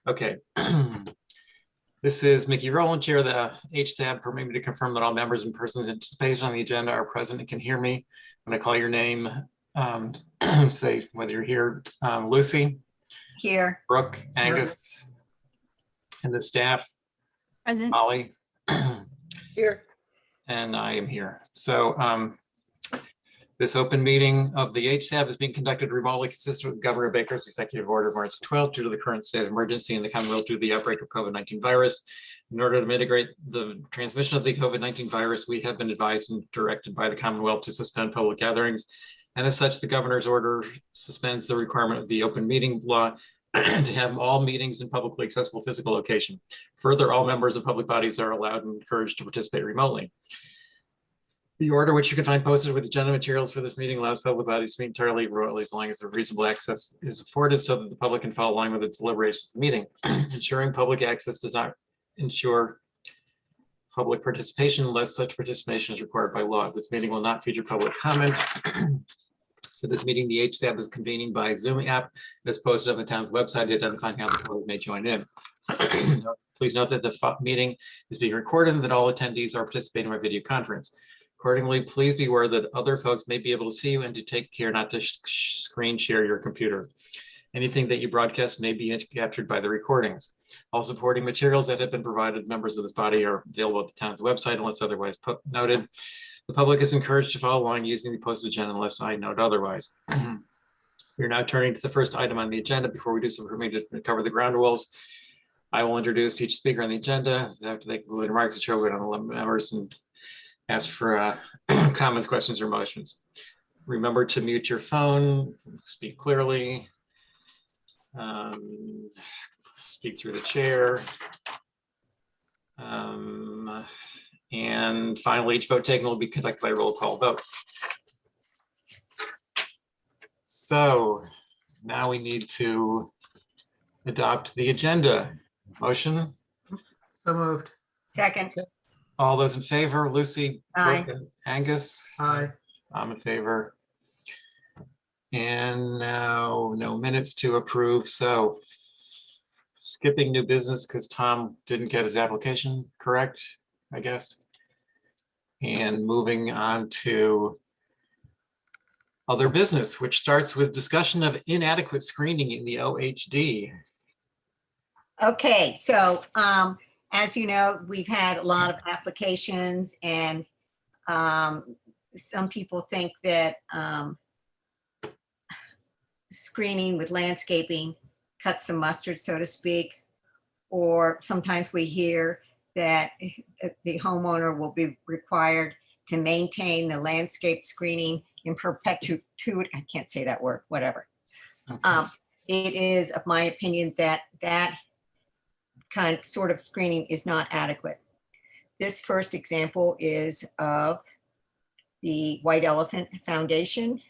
Okay. This is Mickey Rowland, Chair of the HSAB. Permit me to confirm that all members and persons anticipated on the agenda are present and can hear me. When I call your name, say whether you're here. Lucy? Here. Brooke? Angus? And the staff? Present. Molly? Here. And I am here. So this open meeting of the HSAB is being conducted remotely, consistent with Governor Baker's executive order of March 12th due to the current state of emergency in the Commonwealth due to the outbreak of COVID-19 virus. In order to mitigate the transmission of the COVID-19 virus, we have been advised and directed by the Commonwealth to suspend public gatherings. And as such, the governor's order suspends the requirement of the open meeting law to have all meetings in publicly accessible physical location. Further, all members of public bodies are allowed and encouraged to participate remotely. The order, which you can find posted with agenda materials for this meeting, allows public bodies to meet entirely remotely as long as a reasonable access is afforded so that the public can follow along with the deliberations of the meeting. Ensuring public access does not ensure public participation unless such participation is required by law. This meeting will not feature public comment. For this meeting, the HSAB is convening by Zoom app as posted on the town's website, identifying how the public may join in. Please note that the meeting is being recorded and that all attendees are participating by video conference. Accordingly, please be aware that other folks may be able to see you and to take care not to screen share your computer. Anything that you broadcast may be captured by the recordings. All supporting materials that have been provided members of this body are available at the town's website unless otherwise noted. The public is encouraged to follow along using the posted agenda unless I note otherwise. We're now turning to the first item on the agenda. Before we do so, for me to cover the ground rules, I will introduce each speaker on the agenda. After they conclude remarks, the chair will go on the members and ask for comments, questions, or motions. Remember to mute your phone, speak clearly, speak through the chair. And finally, each vote taken will be conducted by roll call vote. So now we need to adopt the agenda. Motion? So moved. Second. All those in favor? Lucy? Aye. Brooke, Angus? Aye. I'm in favor. And now no minutes to approve. So skipping new business because Tom didn't get his application correct, I guess. And moving on to other business, which starts with discussion of inadequate screening in the OHD. Okay, so as you know, we've had a lot of applications, and some people think that screening with landscaping cuts the mustard, so to speak, or sometimes we hear that the homeowner will be required to maintain the landscape screening in perpetuity. I can't say that word, whatever. Okay. It is of my opinion that that sort of screening is not adequate. This first example is of the White Elephant Foundation.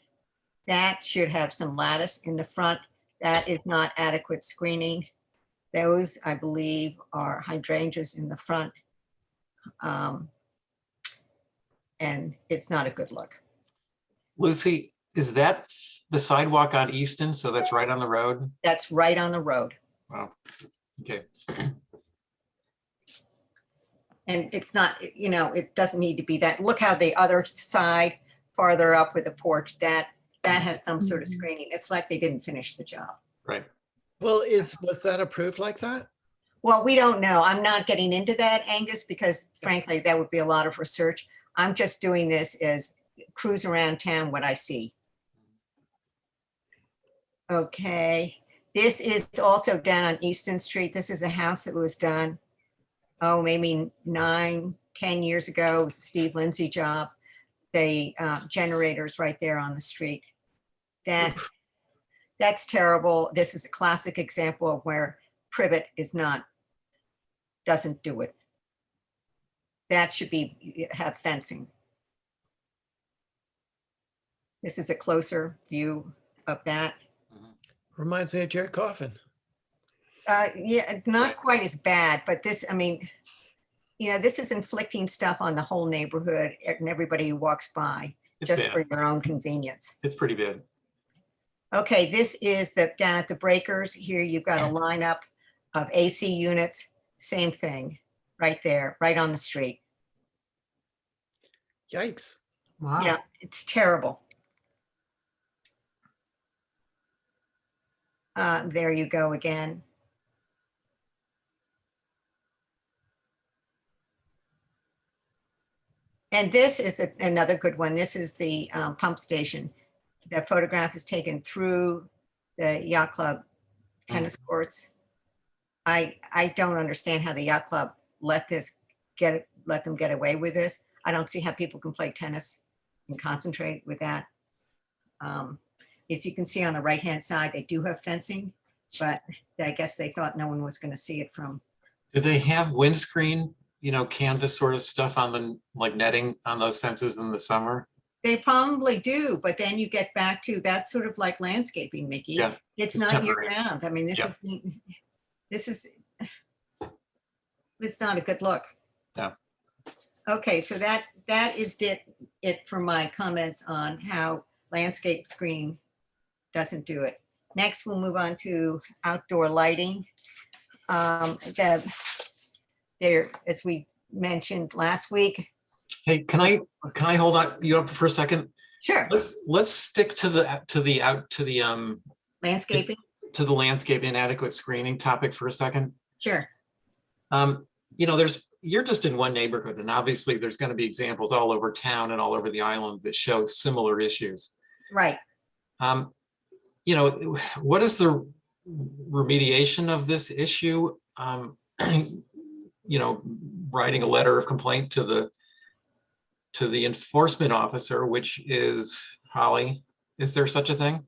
That should have some lattice in the front. That is not adequate screening. Those, I believe, are hydrangeas in the front. And it's not a good look. Lucy, is that the sidewalk on Easton? So that's right on the road? That's right on the road. Wow. Okay. And it's not, you know, it doesn't need to be that. Look how the other side farther up with the porch, that has some sort of screening. It's like they didn't finish the job. Right. Well, was that approved like that? Well, we don't know. I'm not getting into that, Angus, because frankly, that would be a lot of research. I'm just doing this as cruise around town, what I see. Okay, this is also down on Easton Street. This is a house that was done, oh, maybe 9-10 years ago. It was a Steve Lindsay job. The generators right there on the street. That's terrible. This is a classic example of where privet doesn't do it. That should have fencing. This is a closer view of that. Reminds me of Jerry Coffin. Yeah, not quite as bad, but this, I mean, you know, this is inflicting stuff on the whole neighborhood and everybody who walks by, It's just bad. for their own convenience. It's pretty bad. Okay, this is down at the Breakers. Here you've got a lineup of AC units, same thing, right there, right on the street. Yikes. Yeah, it's terrible. There you go again. And this is another good one. This is the pump station. The photograph is taken through the yacht club tennis courts. I don't understand how the yacht club let them get away with this. I don't see how people can play tennis and concentrate with that. As you can see on the right-hand side, they do have fencing, but I guess they thought no one was going to see it from. Do they have windscreen, canvas sort of stuff on the, like netting on those fences in the summer? They probably do, but then you get back to that's sort of like landscaping, Mickey. Yeah, it's it's not year temporary. round. I mean, Yeah. It's not a good look. No. Okay, so that is it for my comments on how landscape screening doesn't do it. Next, we'll move on to outdoor lighting. There, as we mentioned last week. Hey, can I hold on you up for a second? Sure. Let's stick to the Landscaping. to the landscape inadequate screening topic for a second. Sure. You're just in one neighborhood, and obviously there's going to be examples all over town and all over the island that show similar issues. Right. What is the remediation of this issue? Writing a letter of complaint to the enforcement officer, which is Holly. Is there such a thing?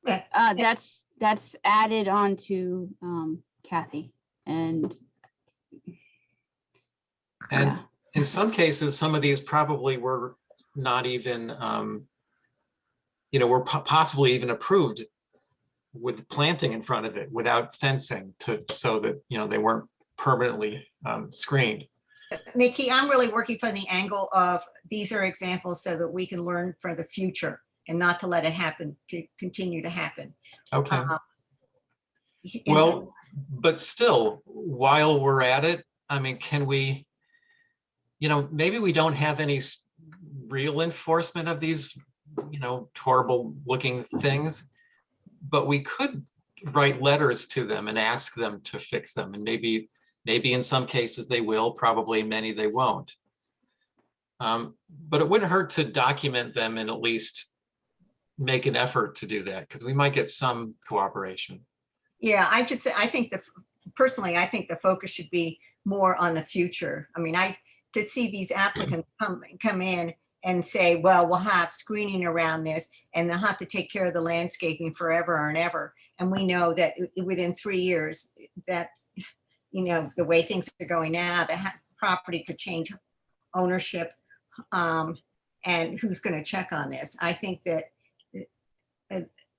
That's added on to Kathy, and yeah. In some cases, some of these probably were not even, were possibly even approved with planting in front of it without fencing so that, they weren't permanently screened. Mickey, I'm really working from the angle of these are examples so that we can learn for the future and not to let it happen, to continue to happen. Okay. Well, but still, while we're at it, I mean, can we, maybe we don't have any real enforcement of these, horrible looking things, but we could write letters to them and ask them to fix them. And maybe in some cases they will, probably many they won't. But it wouldn't hurt to document them and at least make an effort to do that, because we might get some cooperation. Yeah, I think personally, I think the focus should be more on the future. I mean, to see these applicants come in and say, well, we'll have screening around this and they'll have to take care of the landscaping forever and ever. And we know that within 3 years, that's, the way things are going now, the property could change ownership. And who's going to check on this? I think that,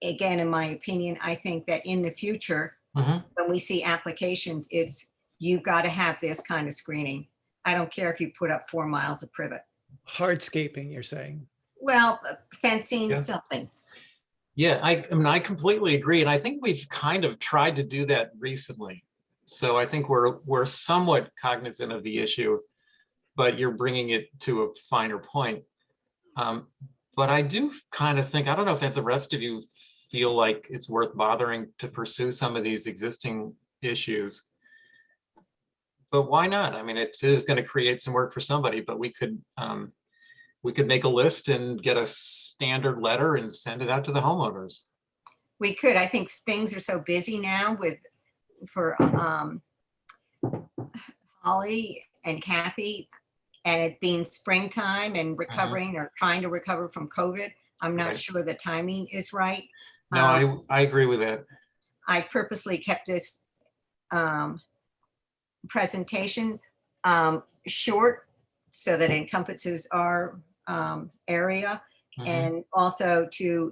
again, in my opinion, I think that in the future, when we see applications, you've got to have this kind of screening. I don't care if you put up 4 miles of privet. Hardscaping, you're saying? Well, fencing, Yeah. something. Yeah, I completely agree. And I think we've kind of tried to do that recently. So I think we're somewhat cognizant of the issue, but you're bringing it to a finer point. But I do kind of think, I don't know if the rest of you feel like it's worth bothering to pursue some of these existing issues. But why not? I mean, it is going to create some work for somebody, but we could make a list and get a standard letter and send it out to the homeowners. We could. I think things are so busy now for Holly and Kathy, and it being springtime and recovering or trying to recover from COVID. I'm not Right. sure the timing is right. No, I agree with that. I purposely kept this presentation short so that it encompasses our area. And also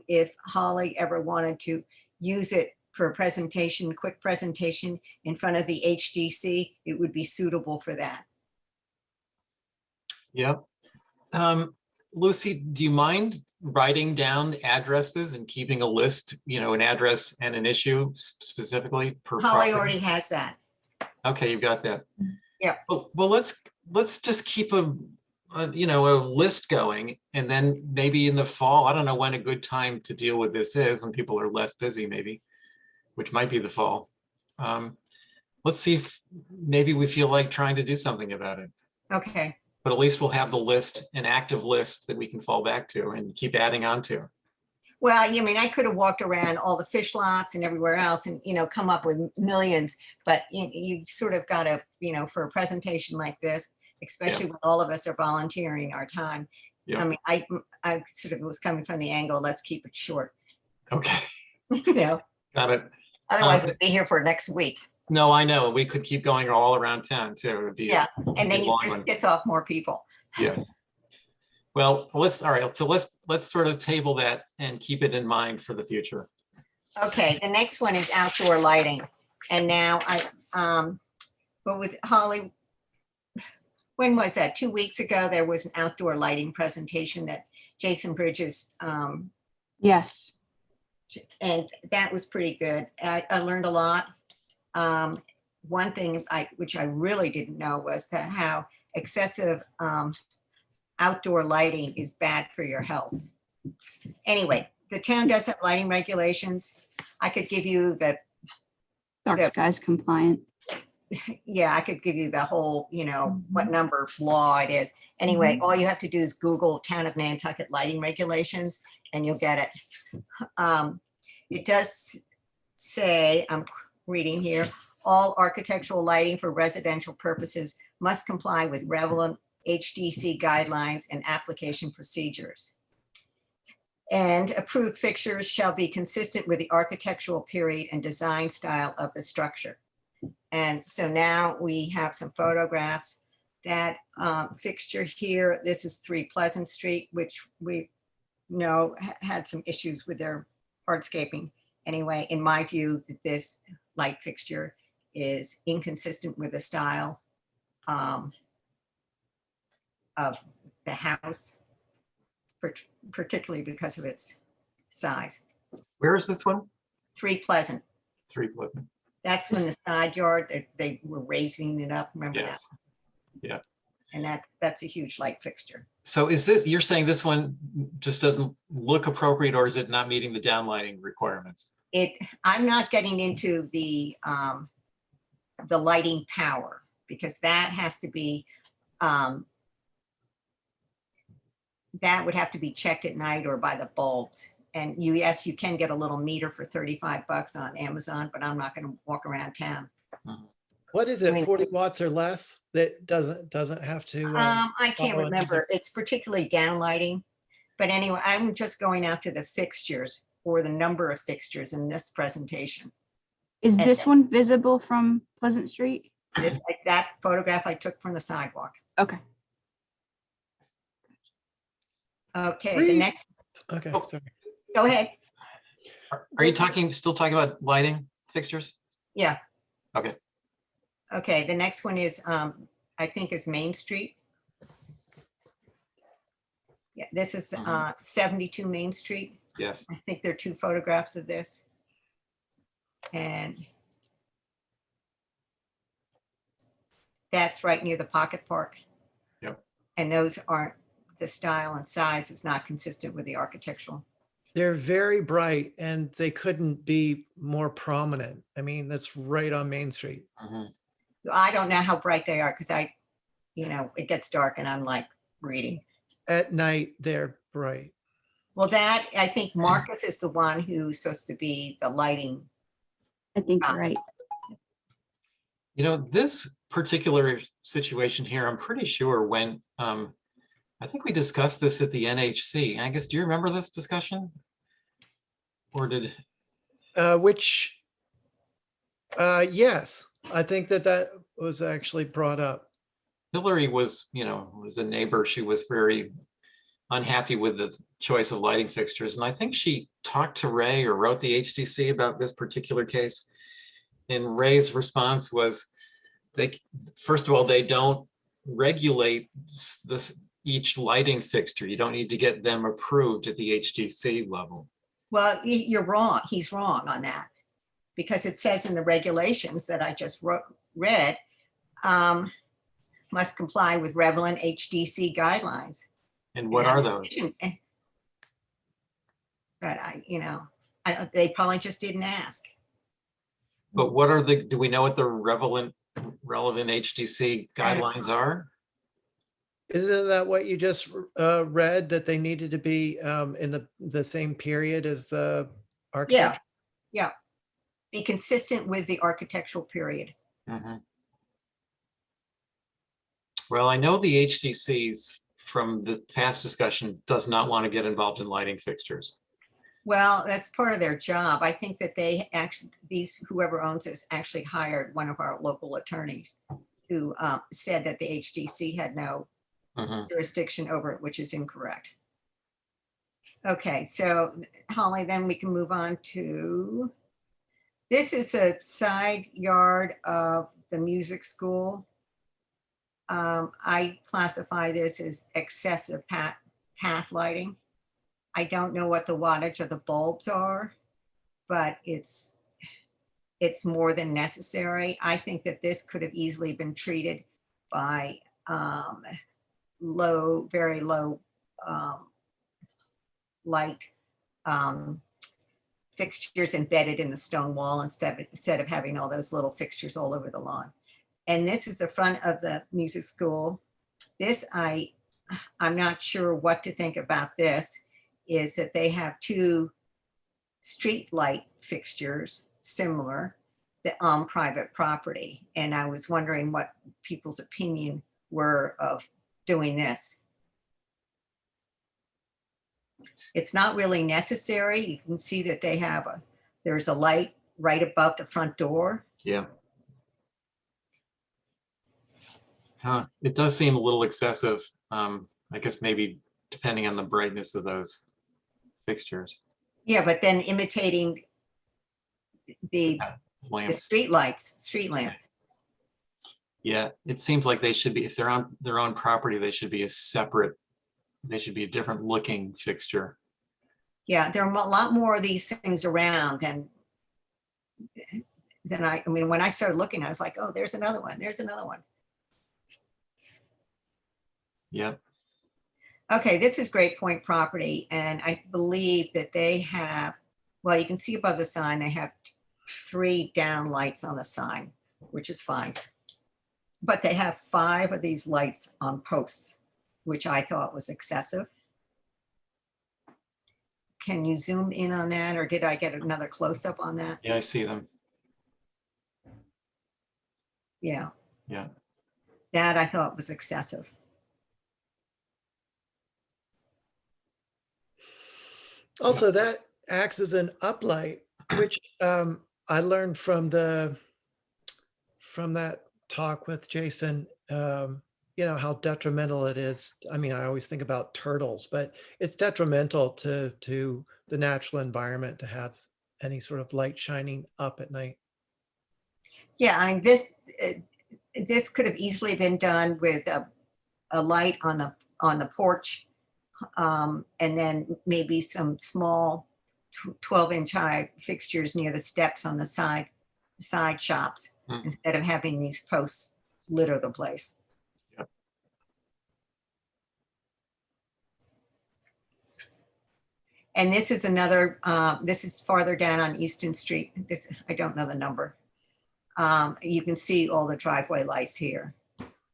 if Holly ever wanted to use it for a presentation, quick presentation in front of the HDC, it would be suitable for that. Yep. Lucy, do you mind writing down addresses and keeping a list, an address and an issue specifically per Holly property? already has that. Okay, you've got that. Yeah. Well, let's just keep a list going, and then maybe in the fall, I don't know when a good time to deal with this is, when people are less busy, maybe, which might be the fall. Let's see if maybe we feel like trying to do something about it. Okay. But at least we'll have the list, an active list that we can fall back to and keep adding on to. Well, I mean, I could have walked around all the fish lots and everywhere else and, come up with millions, but you sort of got to, for a presentation like this, especially when all of us are volunteering our time. Yeah. I mean, I sort of was coming from the angle, let's keep it short, Okay, got it. otherwise we'll be here for next week. No, I know. We could keep going all around town too. It would be Yeah, and then a you long just one. piss off more people. Yes. Well, all right. So let's sort of table that and keep it in mind for the future. Okay, the next one is outdoor lighting. And now what was Holly? When was that? 2 weeks ago, there was an outdoor lighting presentation that Jason Bridges, Yes. and that was pretty good. I learned a lot. One thing which I really didn't know was that how excessive outdoor lighting is bad for your health. Anyway, the town does have lighting regulations. I could give you Dark Yeah. skies compliant. I could give you the whole, what number law it is. Anyway, all you have to do is Google Town of Nantucket lighting regulations and you'll get it. It does say, I'm reading here, all architectural lighting for residential purposes must comply with relevant HDC guidelines and application procedures. And approved fixtures shall be consistent with the architectural period and design style of the structure. And so now we have some photographs. That fixture here, this is 3 Pleasant Street, which we know had some issues with their hardscaping. Anyway, in my view, that this light fixture is inconsistent with the style of the house, particularly because of its size. Where is this one? 3 Pleasant. 3 Pleasant. That's when the side yard, they were raising it up, remember that? Yes. Yeah. And that's a huge light fixture. So you're saying this one just doesn't look appropriate, or is it not meeting the downlighting requirements? I'm not getting into the lighting power, because that has to be, that would have to be checked at night or by the bulbs. And yes, you can get a little meter for $35 on Amazon, but I'm not going to walk around town. What is I it, mean- 40 watts or less? That doesn't have to. I can't follow remember. It's particularly downlighting. But anyway, I'm just going out to the fixtures or the number of fixtures in this presentation. Is And- this one visible from Pleasant Street? That photograph I took from the sidewalk. Okay. Okay, Three. the next, Okay, Oh. sorry. go ahead. Are you still talking about lighting fixtures? Yeah. Okay. Okay, the next one is, I think is Main Street. Yeah, this is 72 Main Street. Yes. I think there are 2 photographs of this. And that's right near the Pocket Park. Yep. And those aren't, the style and size is not consistent with the architectural. They're very bright and they couldn't be more prominent. I mean, that's right on Main Street. Mhm. I don't know how bright they are because it gets dark and I'm like reading. At night, they're bright. Well, that, I think Marcus is the one who's supposed to be the lighting. I think you're right. This particular situation here, I'm pretty sure when, I think we discussed this at the NHC. Angus, do you remember this discussion? Or did, Yes, I think that was actually brought up. Hillary was a neighbor. She was very unhappy with the choice of lighting fixtures. And I think she talked to Ray or wrote the HDC about this particular case. And Ray's response was, first of all, they don't regulate each lighting fixture. You don't need to get them approved at the HDC level. Well, you're wrong. He's wrong on that. Because it says in the regulations that I just read, must comply with relevant HDC guidelines. And what are those? But they probably just didn't ask. But what are do we know what the relevant HDC guidelines are? Isn't that what you just read, that they needed to be in the same period as the architecture? Yeah. Be consistent with the architectural period. Mhm. Well, I know the HDCs from the past discussion does not want to get involved in lighting fixtures. Well, that's part of their job. I think that they actually, whoever owns this actually hired one of our local attorneys who said that the HDC had no Mhm. jurisdiction over it, which is incorrect. Okay, so Holly, then we can move on to, this is a side yard of the music school. I classify this as excessive path lighting. I don't know what the wattage of the bulbs are, but it's more than necessary. I think that this could have easily been treated by very low light fixtures embedded in the stone wall instead of having all those little fixtures all over the lawn. And this is the front of the music school. This, I'm not sure what to think about this, is that they have two street light fixtures similar that on private property. And I was wondering what people's opinion were of doing this. It's not really necessary. You can see that they have there's a light right above the front door. Yeah. It does seem a little excessive. I guess maybe depending on the brightness of those fixtures. Yeah, but then imitating the Lamps. street lamps. Yeah, it seems like they should be, if they're on their own property, they should be they should be a different looking fixture. Yeah, there are a lot more of these things around, and then I mean, when I started looking, I was like, oh, there's another one. There's another one. Yep. Okay, this is Great Point property, and I believe that they have, well, you can see above the sign, they have 3 down lights on the sign, which is fine. But they have 5 of these lights on posts, which I thought was excessive. Can you zoom in on that, or did I get another close-up on that? Yeah, I see them. Yeah. Yeah. That I thought was excessive. Also, that acts as an uplight, which I learned from that talk with Jason, how detrimental it is. I mean, I always think about turtles, but it's detrimental to the natural environment to have any sort of light shining up at night. Yeah, I mean, this could have easily been done with a light on the porch, and then maybe some small 12-inch high fixtures near the steps on the side shops, instead of having these posts litter the place. Yep. And this is another, this is farther down on Easton Street. I don't know the number. You can see all the driveway lights here.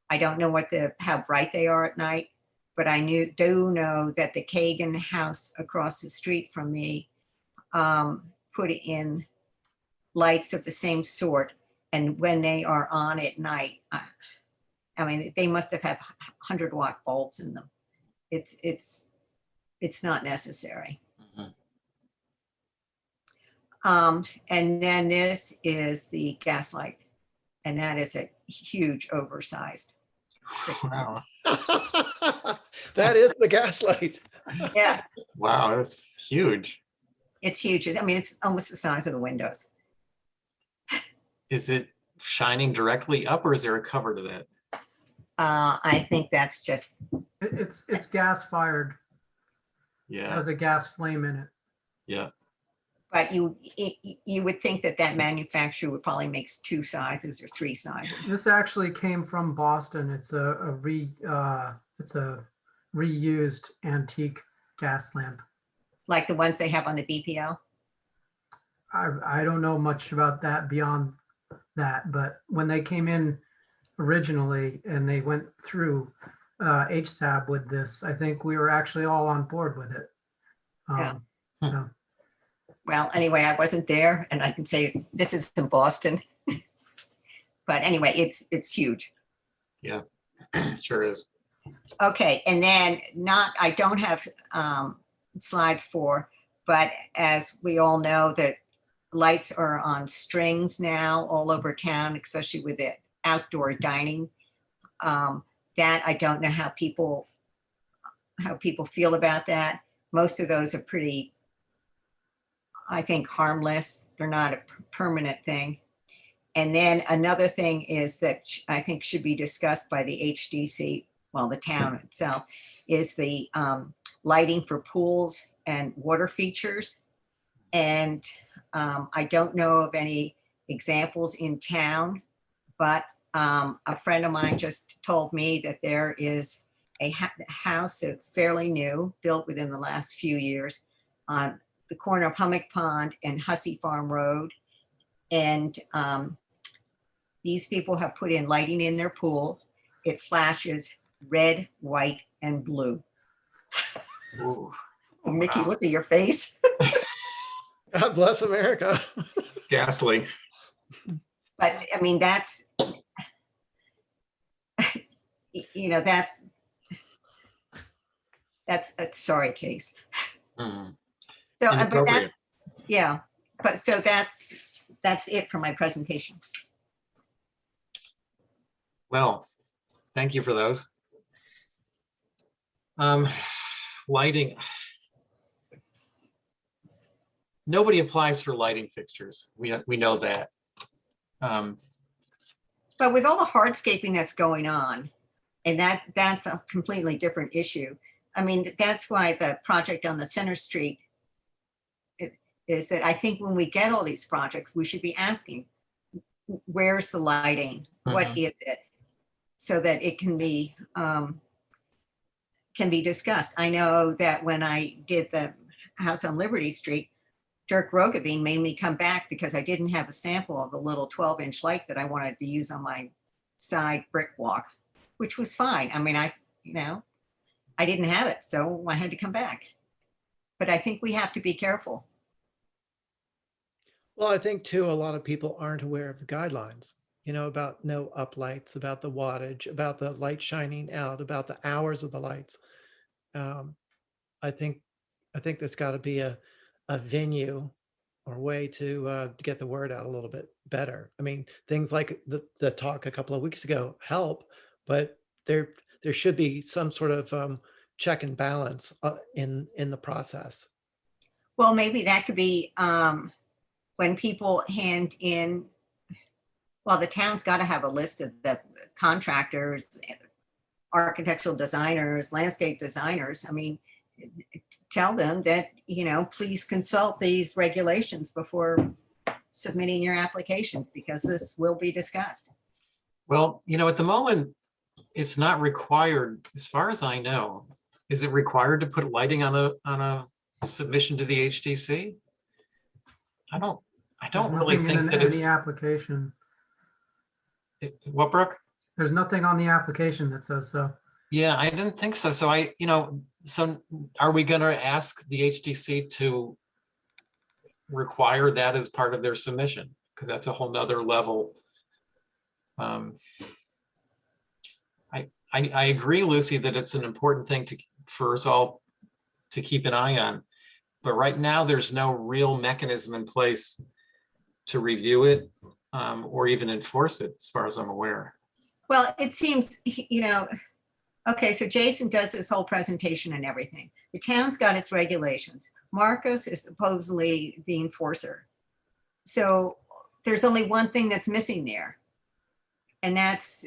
I don't know how bright they are at night, but I do know that the Kagan house across the street from me put in lights of the same sort. And when they are on at night, I mean, they must have had 100-watt bulbs in them. It's not necessary. And then this is the gas light, and that is a huge oversized. Wow. That is the gaslight. Yeah, Wow, that's huge. it's huge. I mean, it's almost the size of the windows. Is it shining directly up, or is there a cover to that? I think that's just, It's gas fired, Yeah, has a gas flame in it. yeah. but you would think that that manufacturer would probably makes 2 sizes or 3 sizes. This actually came from Boston. It's a reused antique gas lamp. Like the ones they have on the BPL. I don't know much about that beyond that, but when they came in originally and they went through HSAB with this, I think we were actually all on board with it. Yeah. So, Well, anyway, I wasn't there and I can say this is in Boston. But anyway, it's huge. Sure is. Okay, and then I don't have slides for, but as we all know that lights are on strings now all over town, especially with the outdoor dining. That I don't know how people feel about that. Most of those are pretty, I think, harmless. They're not a permanent thing. And then another thing is that I think should be discussed by the HDC, well, the town itself, is the lighting for pools and water features. And I don't know of any examples in town, but a friend of mine just told me that there is a house that's fairly new, built within the last few years, on the corner of Hummock Pond and Hussey Farm Road. And these people have put in lighting in their pool. It flashes red, white, and blue. Ooh, Oh, Mickey, wow. look at your face. God bless America. Ghastly. But I mean, that's, you know, that's a sorry case. Mhm. So, but Inappropriate. that's, yeah, but so that's it for my presentation. Well, thank you for those. Lighting. Nobody applies for lighting fixtures. We know that. But with all the hardscaping that's going on, and that's a completely different issue. I mean, that's why the project on the Center Street is that I think when we get all these projects, we should be asking, where's the lighting? What is it? So that it can be discussed. I know that when I did the house on Liberty Street, Dirk Roggeveen made me come back because I didn't have a sample of the little 12-inch light that I wanted to use on my side brick walk, which was fine. I mean, I didn't have it, so I had to come back. But I think we have to be careful. Well, I think too, a lot of people aren't aware of the guidelines, about no uplights, about the wattage, about the light shining out, about the hours of the lights. I think there's got to be a venue or way to get the word out a little bit better. I mean, things like the talk a couple of weeks ago help, but there should be some sort of check and balance in the process. Well, maybe that could be when people hand in, well, the town's got to have a list of the contractors, architectural designers, landscape designers. I mean, tell them that, please consult these regulations before submitting your application, because this will be discussed. Well, at the moment, it's not required, as far as I know. Is it required to put lighting on a submission to the HDC? I don't there's really nothing think in that any it's. application. What, Brooke? There's nothing on the application that says so. Yeah, I didn't think so. So so are we going to ask the HDC to require that as part of their submission? Because that's a whole nother level. I agree, Lucy, that it's an important thing for us all to keep an eye on. But right now, there's no real mechanism in place to review it or even enforce it, as far as I'm aware. Well, it seems, okay, so Jason does this whole presentation and everything. The town's got its regulations. Marcos is supposedly the enforcer. So there's only one thing that's missing there. And that's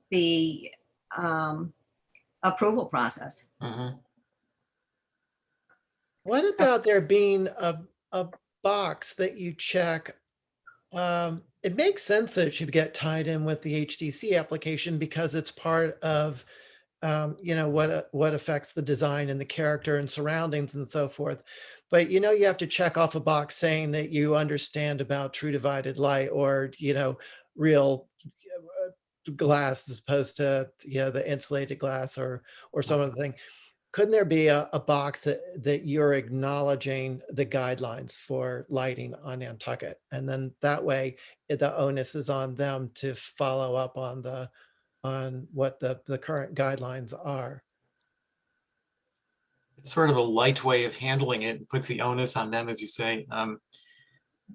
the approval process. Mhm. What about there being a box that you check? It makes sense that it should get tied in with the HDC application because it's part of, what affects the design and the character and surroundings and so forth. But, you have to check off a box saying that you understand about true divided light or, real glass as opposed to, the insulated glass or some other thing. Couldn't there be a box that you're acknowledging the guidelines for lighting on Nantucket? And then that way, the onus is on them to follow up on what the current guidelines are. It's sort of a light way of handling it, puts the onus on them, as you say.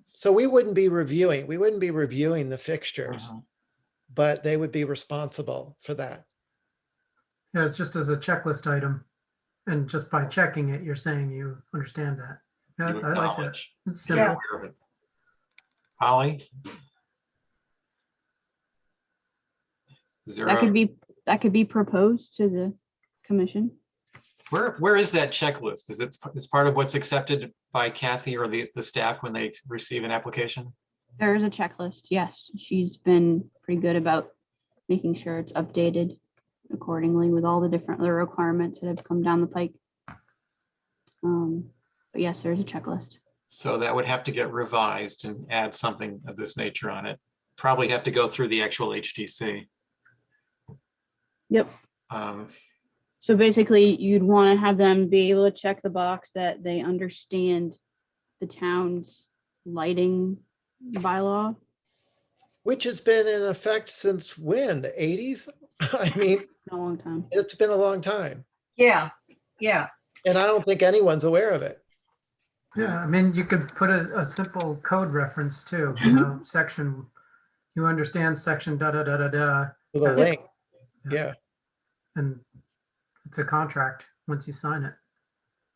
So we wouldn't be reviewing the fixtures, but they would be responsible for that. Yeah, it's just as a checklist item. And just by checking it, you're saying you understand that. Yeah, You I like that. acknowledge. It's You're simple. aware of it. Holly? Is there That could be proposed to the commission. where is that checklist? Is it's part of what's accepted by Kathy or the staff when they receive an application? There is a checklist. Yes, she's been pretty good about making sure it's updated accordingly with all the different other requirements that have come down the pike. But yes, there's a checklist. So that would have to get revised and add something of this nature on it. Probably have to go through the actual HDC. Yep. Um, So basically, you'd want to have them be able to check the box that they understand the town's lighting bylaw. Which has been in effect since when? The 80s? I mean, A long time. it's been a long time. Yeah, yeah. And I don't think anyone's aware of it. Yeah, I mean, you could put a simple code reference too, section, you understand section da da da da da, With a Yeah. link. Yeah. and it's a contract once you sign it.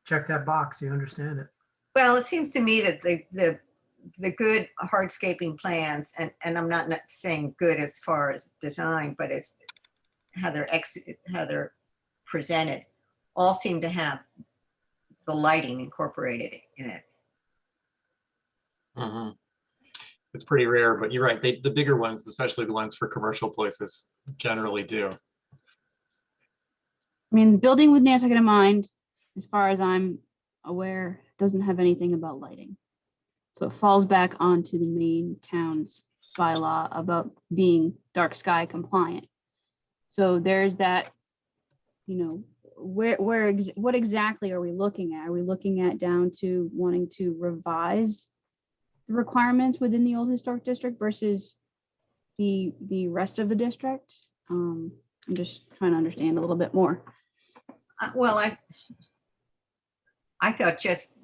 Check that box, you understand it. Well, it seems to me that the good hardscaping plans, and I'm not saying good as far as design, but as how they're presented, all seem to have the lighting incorporated in it. mhm. It's pretty rare, but you're right. The bigger ones, especially the ones for commercial places, generally do. I mean, building with Nantucket in mind, as far as I'm aware, doesn't have anything about lighting. So it falls back onto the main town's bylaw about being dark sky compliant. So there's that, what exactly are we looking at? Are we looking at down to wanting to revise the requirements within the old historic district versus the rest of the district? I'm just trying to understand a little bit more. Well, I thought just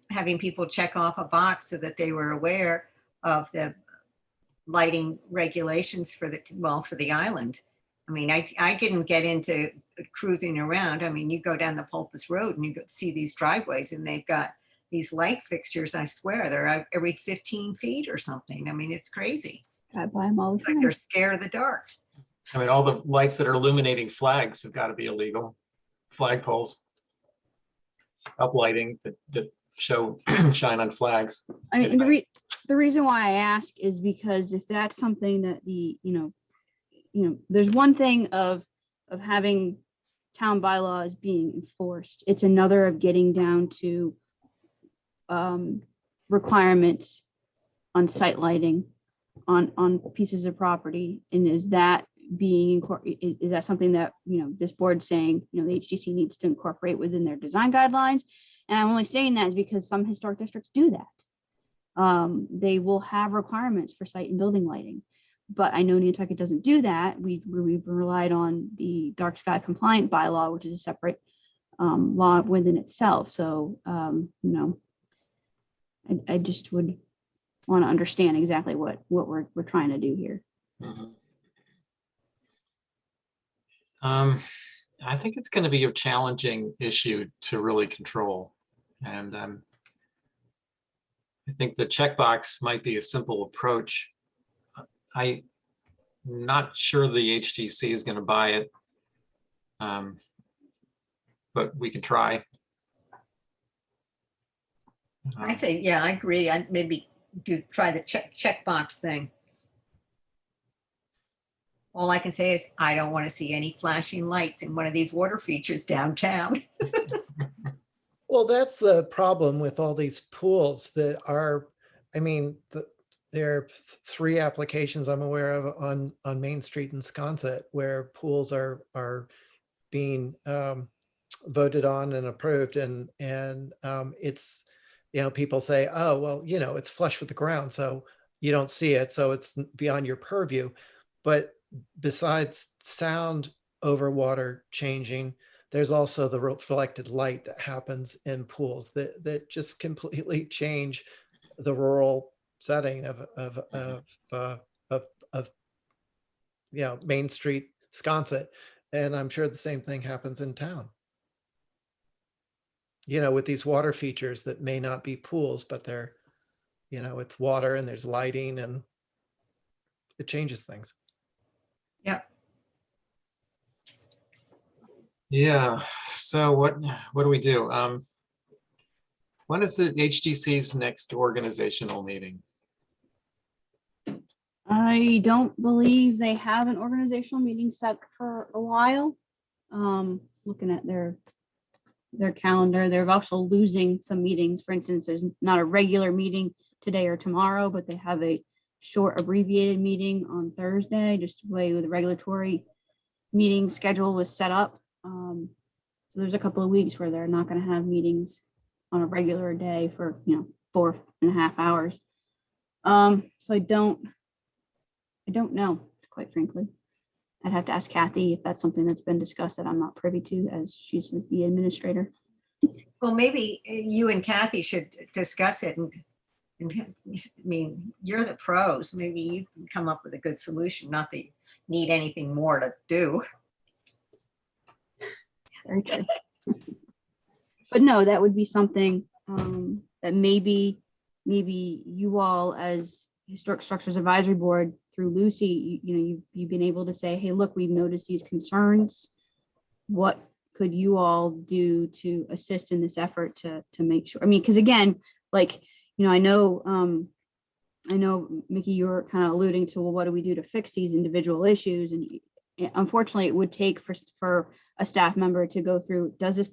having people check off a box so that they were aware of the lighting regulations for the island. I mean, I didn't get into cruising around. I mean, you go down the Pulpus Road and you go see these driveways and they've got these light fixtures. I swear they're every 15 feet or something. I mean, it's crazy. Drive by them all the It's like time. they're scared of the dark. I mean, all the lights that are illuminating flags have got to be illegal. Flag poles. Uplighting that show shine on flags. I mean, the reason why I ask is because if that's something that there's one thing of having town bylaws being enforced. It's another of getting down to requirements on site lighting on pieces of property. And is that is that something that, this board's saying, the HDC needs to incorporate within their design guidelines? And I'm only saying that is because some historic districts do that. They will have requirements for site and building lighting, but I know Nantucket doesn't do that. We've relied on the dark sky compliant bylaw, which is a separate law within itself. So, I just would want to understand exactly what we're trying to do here. Mhm. I think it's going to be a challenging issue to really control. And I think the checkbox might be a simple approach. I'm not sure the HTC is going to buy it. But we can try. I say, yeah, I agree. I maybe try the checkbox thing. All I can say is I don't want to see any flashing lights in one of these water features downtown. Well, that's the problem with all these pools that are, I mean, there are 3 applications I'm aware of on Main Street in Sconset where pools are being voted on and approved, and it's, you know, people say, oh, well, you know, it's flush with the ground, so you don't see it, so it's beyond your purview. But besides sound over water changing, there's also the reflected light that happens in pools that just completely change the rural setting of you know, Main Street, Sconset. And I'm sure the same thing happens in town. You know, with these water features that may not be pools, but they're, you know, it's water and there's lighting and it changes things. Yep. Yeah, so what do we do? When is the HDC's next organizational meeting? I don't believe they have an organizational meeting set for a while. Looking at their calendar, they're also losing some meetings. For instance, there's not a regular meeting today or tomorrow, but they have a short abbreviated meeting on Thursday, just the way the regulatory meeting schedule was set up. So there's a couple of weeks where they're not going to have meetings on a regular day for, you know, 4.5 hours. So I don't know, quite frankly. I'd have to ask Kathy if that's something that's been discussed that I'm not privy to, as she's the administrator. Well, maybe you and Kathy should discuss it. And I mean, you're the pros. Maybe you can come up with a good solution. Not that you need anything more to do. Very true. But no, that would be something that maybe you all as Historic Structures Advisory Board through Lucy, you've been able to say, hey, look, we've noticed these concerns. What could you all do to assist in this effort to make sure? I mean, because again, like, I know, Mickey, you were kind of alluding to, well, what do we do to fix these individual issues? And unfortunately, it would take for a staff member to go through, does this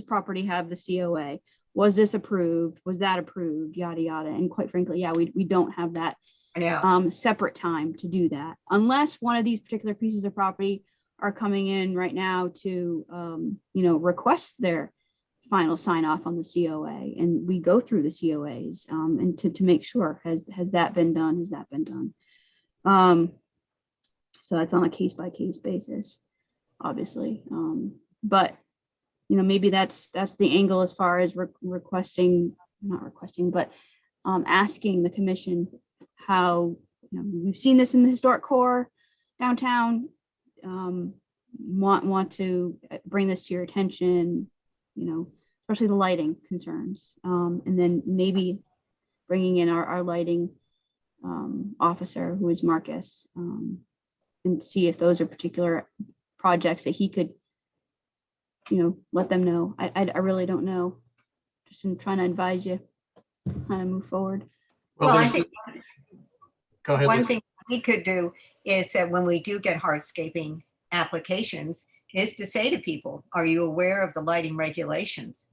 property have the COA? Was this approved? Was that approved? Yada, yada. And quite frankly, yeah, we don't have that I know. separate time to do that, unless one of these particular pieces of property are coming in right now to, request their final sign off on the COA, and we go through the COAs and to make sure, has that been done? Has that been done? So that's on a case by case basis, obviously. But maybe that's the angle as far as asking the commission how, we've seen this in the historic core downtown, want to bring this to your attention, especially the lighting concerns, and then maybe bringing in our lighting officer, who is Marcus, and see if those are particular projects that he could, let them know. I really don't know. Just in trying to advise you how to move forward. Well, I there's- think Go ahead, one Lisa. thing we could do is that when we do get hardscaping applications, is to say to people, are you aware of the lighting regulations?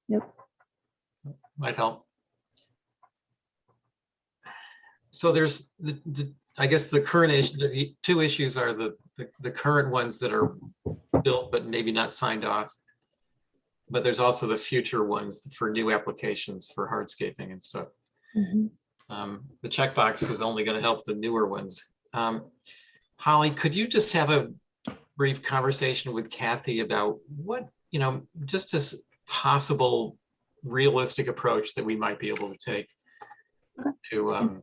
Yep. Might help. So there's I guess the current issue, the 2 issues are the current ones that are built but maybe not signed off. But there's also the future ones for new applications for hardscaping and stuff. Mm-hmm. The checkbox is only going to help the newer ones. Holly, could you just have a brief conversation with Kathy about what, just as possible realistic approach that we might be able to take to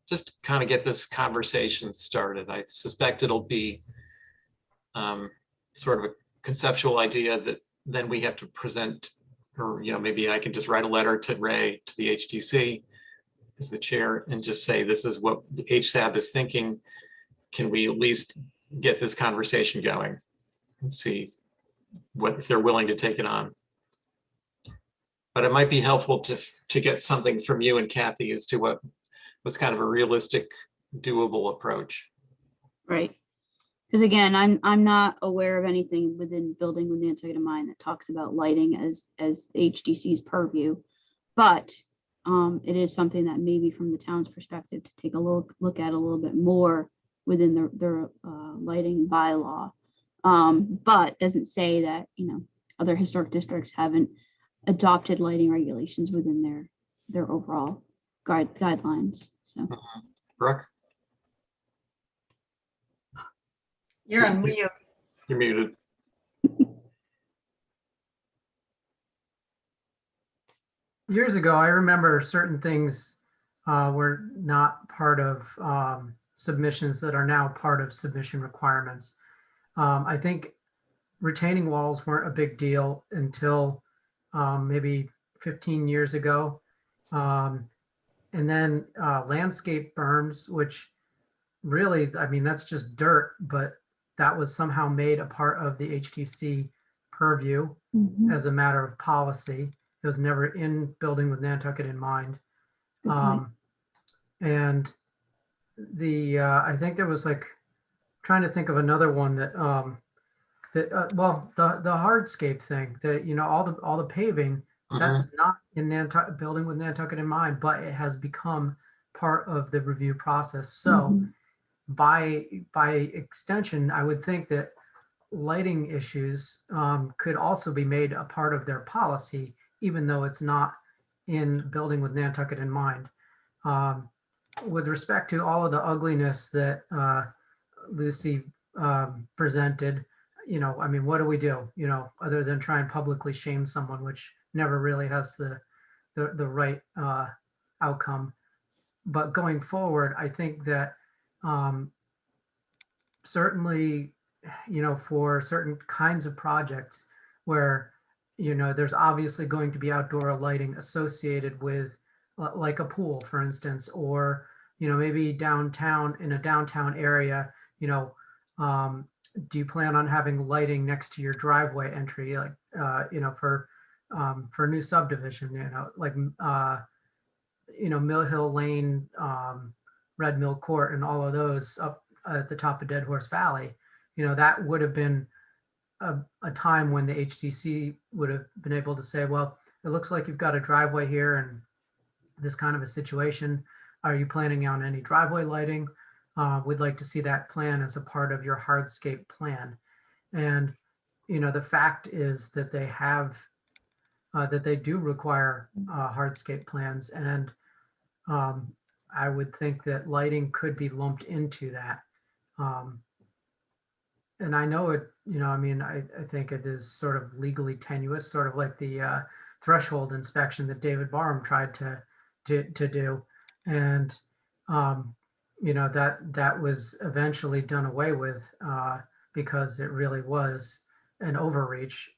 just kind of get this conversation started? I suspect it'll be sort of a conceptual idea that then we have to present, or maybe I can just write a letter to Ray, to the HDC as the chair, and just say, this is what the HSAB is thinking. Can we at least get this conversation going and see what, if they're willing to take it on. But it might be helpful to get something from you and Kathy as to what's kind of a realistic, doable approach. Right. Because again, I'm not aware of anything within building with Nantucket in mind that talks about lighting as HDC's purview. But it is something that maybe from the town's perspective to take a look at a little bit more within their lighting bylaw. But doesn't say that, other historic districts haven't adopted lighting regulations within their overall guidelines. So Brooke, You're on mute. you're muted. Years ago, I remember certain things were not part of submissions that are now part of submission requirements. I think retaining walls weren't a big deal until maybe 15 years ago. And then landscape berms, which really, I mean, that's just dirt, but that was somehow made a part of the HTC purview as a matter of policy. It was never in building with Nantucket in mind. And I think there was like, trying to think of another one that, well, the hardscape thing, that, all the paving, that's not in Nantucket, building with Nantucket in mind, but it has become part of the review process. So by extension, I would think that lighting issues could also be made a part of their policy, even though it's not in building with Nantucket in mind. With respect to all of the ugliness that Lucy presented, I mean, what do we do, other than try and publicly shame someone, which never really has the right outcome. But going forward, I think that certainly, for certain kinds of projects where, there's obviously going to be outdoor lighting associated with like a pool, for instance, or, maybe downtown, in a downtown area, do you plan on having lighting next to your driveway entry, like, for new subdivision, like, Mill Hill Lane, Red Mill Court, and all of those up at the top of Dead Horse Valley, that would have been a time when the HTC would have been able to say, well, it looks like you've got a driveway here and this kind of a situation. Are you planning on any driveway lighting? We'd like to see that plan as a part of your hardscape plan. And, the fact is that they have, that they do require hardscape plans. And I would think that lighting could be lumped into that. And I know it, I think it is sort of legally tenuous, sort of like the threshold inspection that David Barham tried to do. And, that was eventually done away with because it really was an overreach,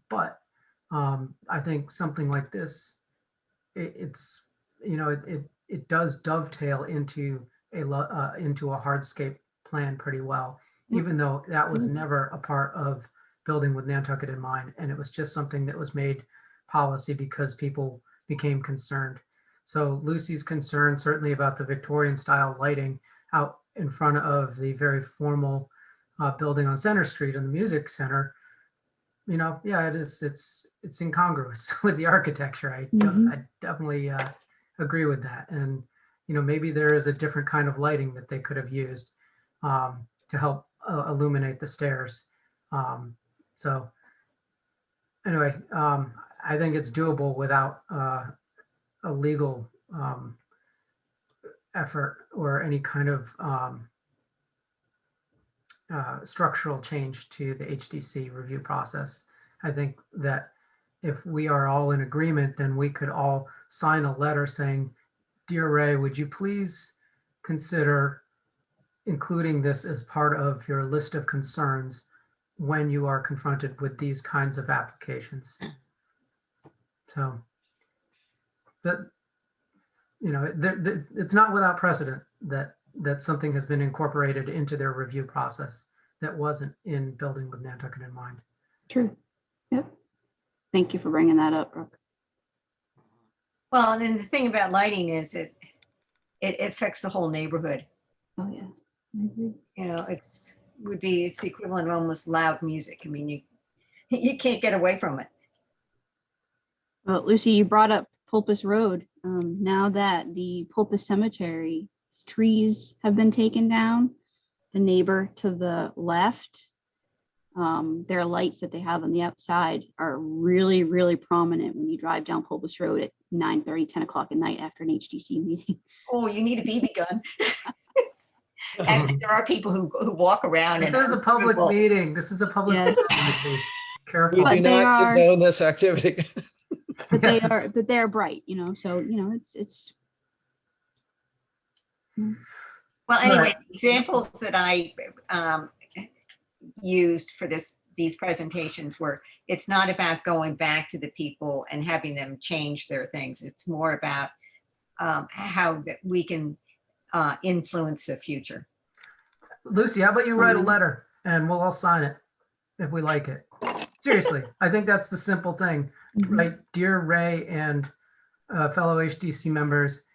but I think something like this, it does dovetail into a hardscape plan pretty well, even though that was never a part of building with Nantucket in mind. And it was just something that was made policy because people became concerned. So Lucy's concerned certainly about the Victorian style lighting out in front of the very formal building on Center Street and the Music Center. Yeah, it is. It's incongruous with the architecture. I definitely agree with that. And, maybe there is a different kind of lighting that they could have used to help illuminate the stairs. So anyway, I think it's doable without a legal effort or any kind of structural change to the HDC review process. I think that if we are all in agreement, then we could all sign a letter saying, "Dear Ray, would you please consider including this as part of your list of concerns when you are confronted with these kinds of applications." So that, it's not without precedent that that something has been incorporated into their review process that wasn't in building with Nantucket in mind. Truth. Yep. Thank you for bringing that up, Brooke. Well, and then the thing about lighting is it affects the whole neighborhood. Oh, yeah. I agree. You know, it's the equivalent of almost loud music. I mean, you can't get away from it. Well, Lucy, you brought up Pulpus Road. Now that the Pulpus Cemetery trees have been taken down, the neighbor to the left, their lights that they have on the outside are really, really prominent when you drive down Pulpus Road at 9:30, 10 o'clock at night after an HDC meeting. Oh, you need a BB gun. Actually, there are people who walk around. This and is a public well, meeting. This is a public Yes. facility. We Careful. But do they not are- condone this activity. But Yes. they are bright, so it's Well, anyway, Right. examples that I used for these presentations were, it's not about going back to the people and having them change their things. It's more about how that we can influence the future. Lucy, how about you write a letter and we'll all sign it if we like it. Seriously, I think that's the simple thing, right? Dear Ray and fellow HDC members,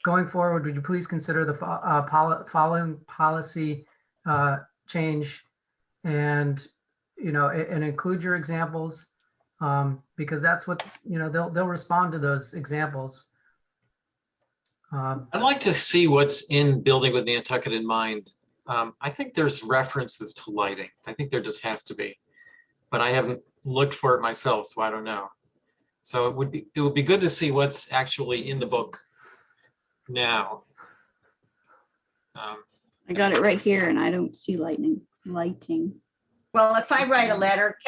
going forward, would you please consider the following policy change and, and include your examples, because that's what, they'll respond to those examples. I'd like to see what's in Building with Nantucket in mind. I think there's references to lighting. I think there just has to be, but I haven't looked for it myself, so I don't know. So it would be good to see what's actually in the book now. I got it right here and I don't see lighting. Well, if I write a letter,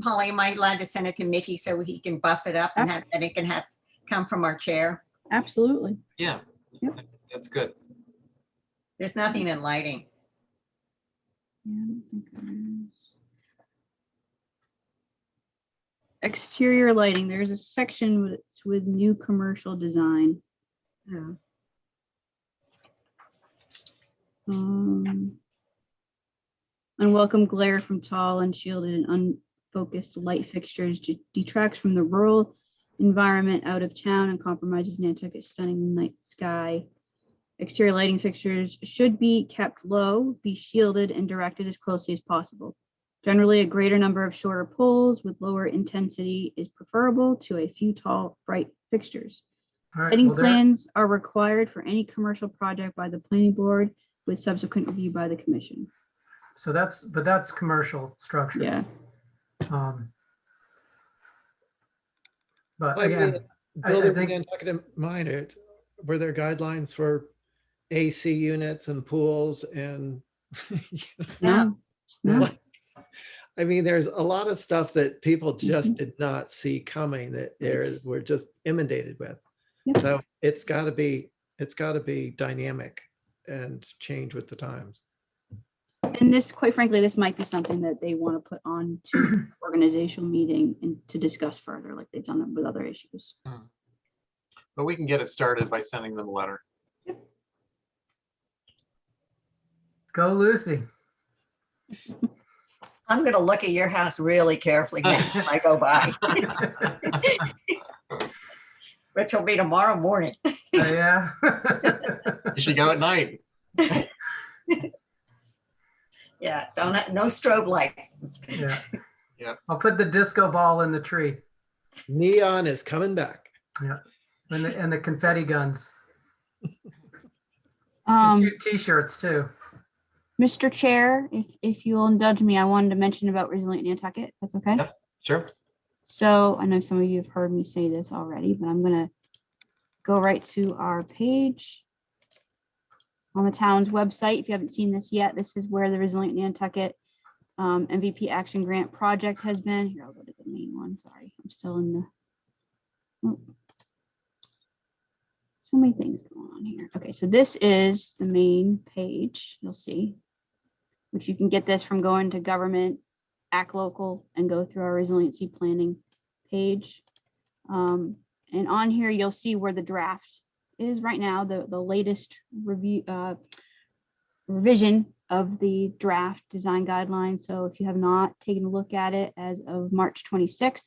Holly, am I allowed to send it to Mickey so he can buff it up and and it can come from our chair? Absolutely. Yeah, Yep. that's good. There's nothing in lighting. Yeah, I don't think there is. Exterior lighting, there's a section with new commercial design. Yeah. Unwelcome glare from tall, unshielded, and unfocused light fixtures detracts from the rural environment out of town and compromises Nantucket's stunning night sky. Exterior lighting fixtures should be kept low, be shielded, and directed as closely as possible. Generally, a greater number of shorter poles with lower intensity is preferable to a few tall, bright fixtures. All right, Lighting well, plans are required for any commercial project by the planning board with subsequent review by the commission. So that's commercial structures. Yeah. But I mean, again, I Building with think- Nantucket in mind, were there guidelines for AC units and pools and, No, no. Like, I mean, there's a lot of stuff that people just did not see coming that we're just inundated with. Yep. So it's got to be dynamic and change with the times. And this, quite frankly, this might be something that they want to put on to organizational meeting and to discuss further, like they've done with other issues. But we can get it started by sending them a letter. go Lucy. I'm going to look at your house really carefully next time I go by, which will be tomorrow morning. Yeah. You should go at night. Yeah, no strobe lights. Yeah. Yeah. I'll put the disco ball in the tree. Neon is coming back. Yeah. And the confetti guns. Um, Shoot t-shirts too. Mr. Chair, if you'll indulge me, I wanted to mention about Resilient Nantucket. That's okay? Yep. Sure. So I know some of you have heard me say this already, but I'm gonna go right to our page on the town's website. If you haven't seen this yet, this is where the Resilient Nantucket MVP Action Grant project has been. Here, I'll go to the main one. Sorry, I'm still in the. Oh. So many things going on here. Okay, so this is the main page. You'll see, which you can get this from going to government, act local, and go through our resiliency planning page. And on here, you'll see where the draft is right now, the latest review revision of the draft design guidelines. So if you have not taken a look at it as of March 26th,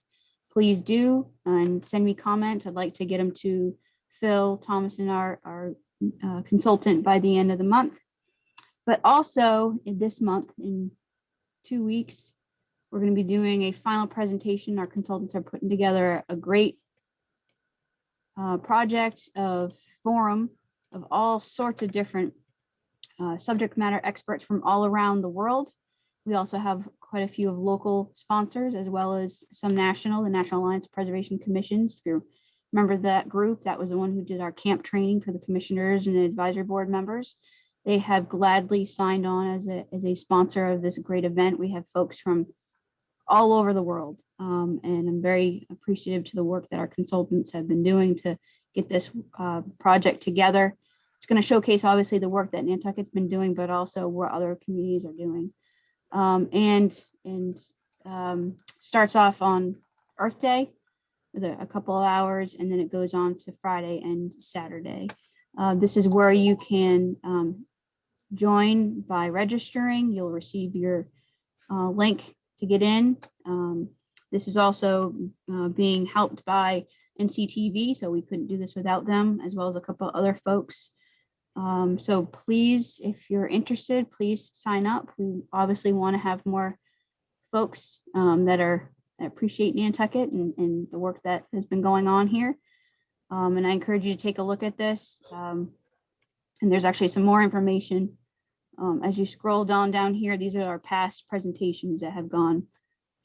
please do and send me comments. I'd like to get them to Phil Thomas and our consultant by the end of the month. But also in this month, in 2 weeks, we're going to be doing a final presentation. Our consultants are putting together a great project of forum of all sorts of different subject matter experts from all around the world. We also have quite a few of local sponsors, as well as some national, the National Alliance Preservation Commissions. If you remember that group, that was the one who did our camp training for the commissioners and advisory board members. They have gladly signed on as a sponsor of this great event. We have folks from all over the world. And I'm very appreciative to the work that our consultants have been doing to get this project together. It's going to showcase obviously the work that Nantucket's been doing, but also what other communities are doing. Starts off on Earth Day with a couple of hours, and then it goes on to Friday and Saturday. This is where you can join by registering. You'll receive your link to get in. This is also being helped by NCTV, so we couldn't do this without them, as well as a couple other folks. So please, if you're interested, please sign up. We obviously want to have more folks that appreciate Nantucket and the work that has been going on here. And I encourage you to take a look at this. And there's actually some more information. As you scroll down here, these are our past presentations that have gone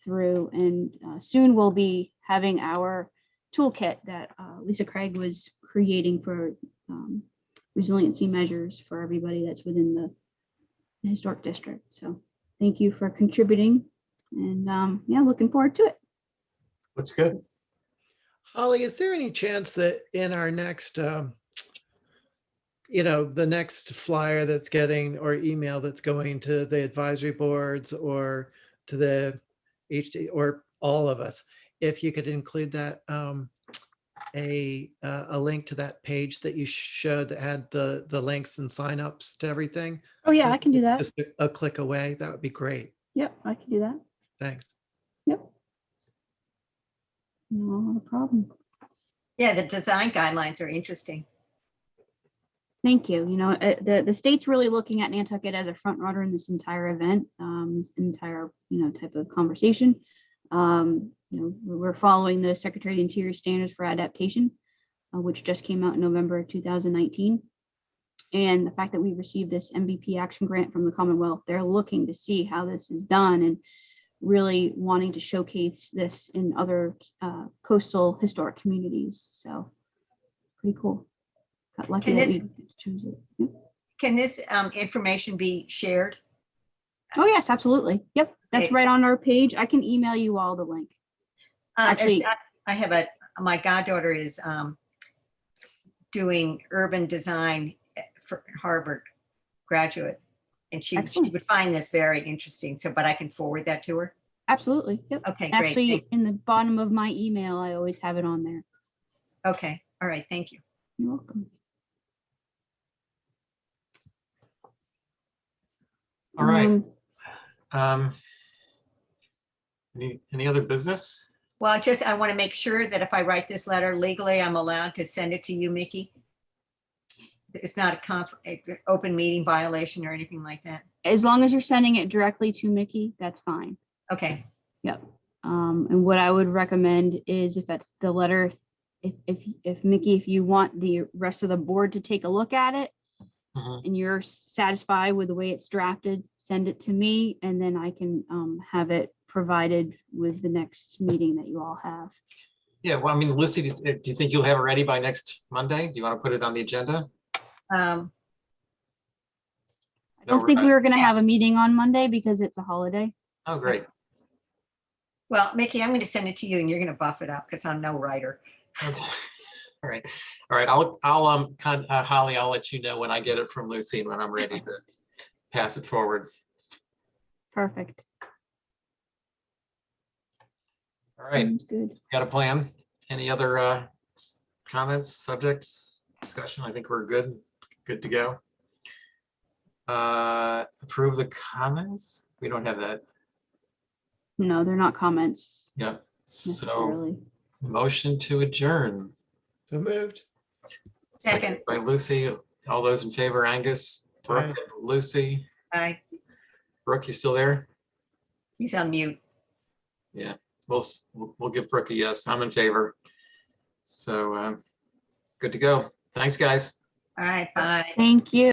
through, and soon we'll be having our toolkit that Lisa Craig was creating for resiliency measures for everybody that's within the historic district. So thank you for contributing, and yeah, looking forward to it. That's good. Holly, is there any chance that in our next, the next flyer that's getting or email that's going to the advisory boards or to the HD or all of us, if you could include that a link to that page that you showed that had the links and signups to everything? Oh yeah, So I can do that. just a click away, that would be great. Yep, I can do that. Thanks. Yep. No problem. Yeah, the design guidelines are interesting. Thank you. The state's really looking at Nantucket as a front runner in this entire event, this entire, type of conversation. We're following the Secretary of the Interior Standards for Adaptation, which just came out in November of 2019. And the fact that we received this MVP action grant from the Commonwealth, they're looking to see how this is done and really wanting to showcase this in other coastal historic communities. So pretty cool. Got lucky that we chose it. Yep. Can this information be shared? Oh yes, absolutely. Yep, that's Okay. right on our page. I can email you all the link. Actually- I have my goddaughter is doing urban design for Harvard graduate, and she Excellent. would find this very interesting. So, but I can forward that to her. Absolutely. Yep. Okay, great. Actually, in the bottom of my email, I always have it on there. Okay, all right, thank you. You're welcome. All right. Any other business? Well, I want to make sure that if I write this letter legally, I'm allowed to send it to you, Mickey. It's not a open meeting violation or anything like that. As long as you're sending it directly to Mickey, that's fine. Okay, Yep. And what I would recommend is if that's the letter, if Mickey, if you want the rest of the board to take a look at it, and you're satisfied with the way it's drafted, send it to me, and then I can have it provided with the next meeting that you all have. Yeah, well, I mean, Lucy, do you think you'll have it ready by next Monday? Do you want to put it on the agenda? I don't think we were going to have a meeting on Monday because it's a holiday. Oh, great. well, Mickey, I'm going to send it to you and you're going to buff it up because I'm no writer. Okay. All right. I'll Holly, I'll let you know when I get it from Lucy and when I'm ready to pass it forward. Perfect. All right. Sounds good. Got a plan? Any other comments, subjects, discussion? I think we're good to go. Approve the comments? We don't have that. No, they're not comments Yep. So necessarily. motion to adjourn. So moved. Second. By Lucy. All those in favor, Angus, Brooke, Aye. and Lucy. Aye. Brooke, you still there? He's on mute. Yeah, we'll give Brooke a yes. I'm in favor. So good to go. Thanks, guys. All right, bye. Thank you.